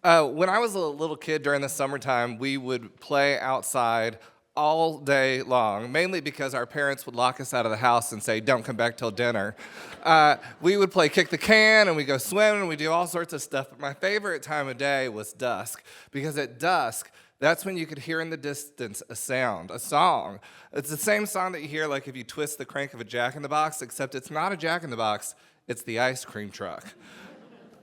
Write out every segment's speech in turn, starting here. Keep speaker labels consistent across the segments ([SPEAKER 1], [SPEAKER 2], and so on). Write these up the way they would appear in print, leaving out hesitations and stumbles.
[SPEAKER 1] When I was a little kid during the summertime, we would play outside all day long, mainly because our parents would lock us out of the house and say, don't come back till dinner. We would play kick the can, and we'd go swimming, and we'd do all sorts of stuff. But my favorite time of day was dusk, because at dusk, that's when you could hear in the distance a sound, a song. It's the same song that you hear like if you twist the crank of a Jack-in-the-Box, except it's not a Jack-in-the-Box, it's the ice cream truck.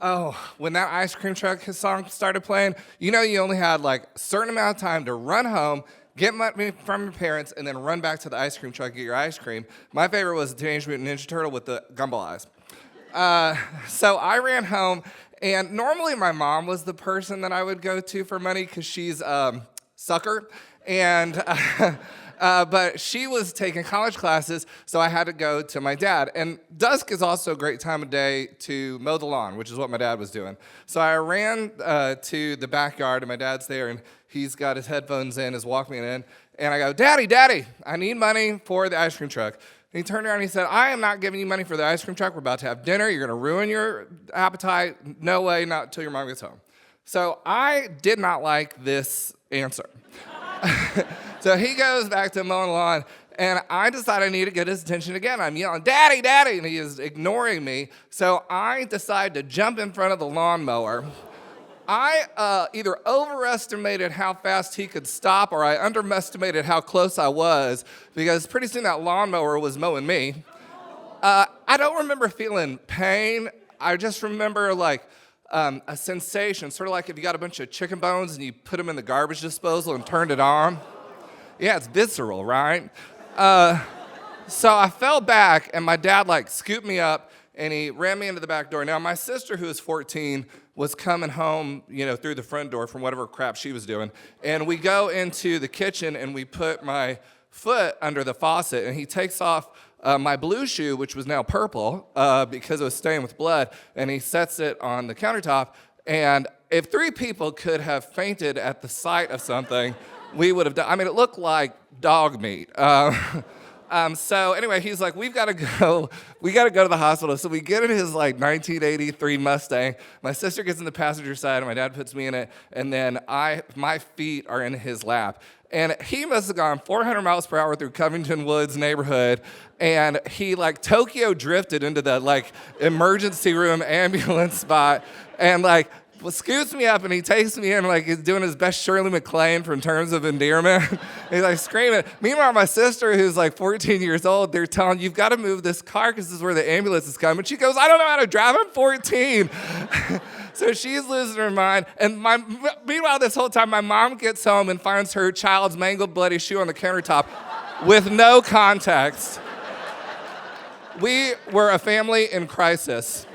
[SPEAKER 1] Oh, when that ice cream truck song started playing, you know you only had like a certain amount of time to run home, get money from your parents, and then run back to the ice cream truck and get your ice cream. My favorite was the Teenage Mutant Ninja Turtle with the gumball eyes. So I ran home, and normally my mom was the person that I would go to for money because she's sucker, and but she was taking college classes, so I had to go to my dad. And dusk is also a great time of day to mow the lawn, which is what my dad was doing. So I ran to the backyard, and my dad's there, and he's got his headphones in, is walking in, and I go, Daddy, I need money for the ice cream truck. And he turned around and he said, I am not giving you money for the ice cream truck. We're about to have dinner. You're going to ruin your appetite. No way, not until your mom gets home. So I did not like this answer. So he goes back to mowing the lawn, and I decide I need to get his attention again. I'm yelling, Daddy, and he is ignoring me. So I decide to jump in front of the lawnmower. I either overestimated how fast he could stop, or I underestimated how close I was, because pretty soon that lawnmower was mowing me. I don't remember feeling pain. I just remember like a sensation, sort of like if you got a bunch of chicken bones and you put them in the garbage disposal and turned it on. Yeah, it's visceral, right? So I fell back, and my dad like scooped me up, and he ran me into the back door. Now, my sister, who was 14, was coming home, through the front door from whatever crap she was doing. And we go into the kitchen, and we put my foot under the faucet, and he takes off my blue shoe, which was now purple because it was stained with blood, and he sets it on the countertop. And if 3 people could have fainted at the sight of something, we would have done. I mean, it looked like dog meat. So anyway, he's like, we got to go to the hospital. So we get in his like 1983 Mustang. My sister gets in the passenger side, and my dad puts me in it, and then my feet are in his lap. And he must have gone 400 miles per hour through Covington Woods neighborhood, and he like Tokyo drifted into the like emergency room ambulance spot, and like scoots me up, and he takes me in like he's doing his best Shirley MacLaine from Terms of Endearment. He's like screaming. Meanwhile, my sister, who's like 14 years old, they're telling, you've got to move this car because this is where the ambulance is coming. She goes, I don't know how to drive. I'm 14. So she's losing her mind. And meanwhile, this whole time, my mom gets home and finds her child's mangled, bloody shoe on the countertop with no context. We were a family in crisis.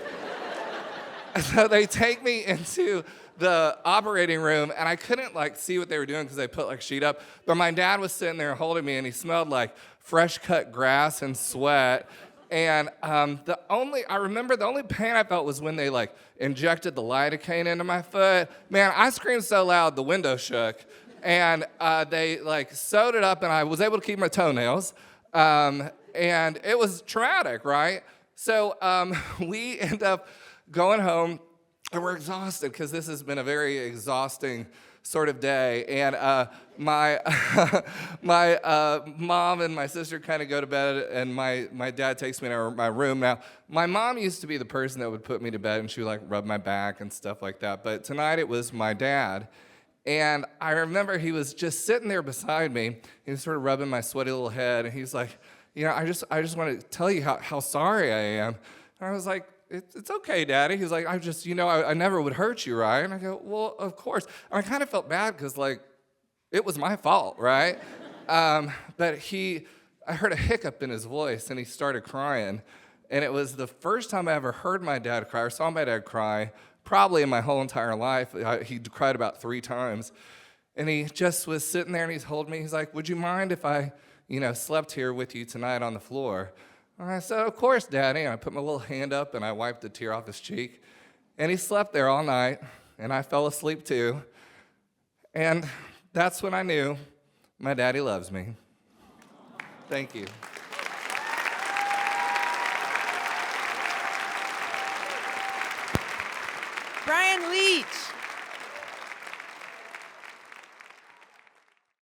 [SPEAKER 1] So they take me into the operating room, and I couldn't like see what they were doing because they put like sheet up. But my dad was sitting there holding me, and he smelled like fresh cut grass and sweat. And I remember the only pain I felt was when they like injected the lidocaine into my foot. Man, I screamed so loud the window shook. And they like sewed it up, and I was able to keep my toenails. And it was traumatic, right? So we end up going home, and we're exhausted because this has been a very exhausting sort of day. And my mom and my sister kind of go to bed, and my dad takes me to my room. Now, my mom used to be the person that would put me to bed, and she would like rub my back and stuff like that. But tonight it was my dad. And I remember he was just sitting there beside me. He was sort of rubbing my sweaty little head, and he's like, I just want to tell you how sorry I am. And I was like, it's okay, Daddy. He's like, I never would hurt you, right? And I go, well, of course. And I kind of felt bad because, like, it was my fault, right? But I heard a hiccup in his voice, and he started crying. And it was the first time I ever heard my dad cry or saw my dad cry, probably in my whole entire life. He cried about 3 times. And he just was sitting there, and he's holding me. He's like, would you mind if I, slept here with you tonight on the floor? And I said, of course, Daddy. And I put my little hand up, and I wiped the tear off his cheek. And he slept there all night, and I fell asleep too. And that's when I knew my daddy loves me. Thank you.
[SPEAKER 2] Brian Leach.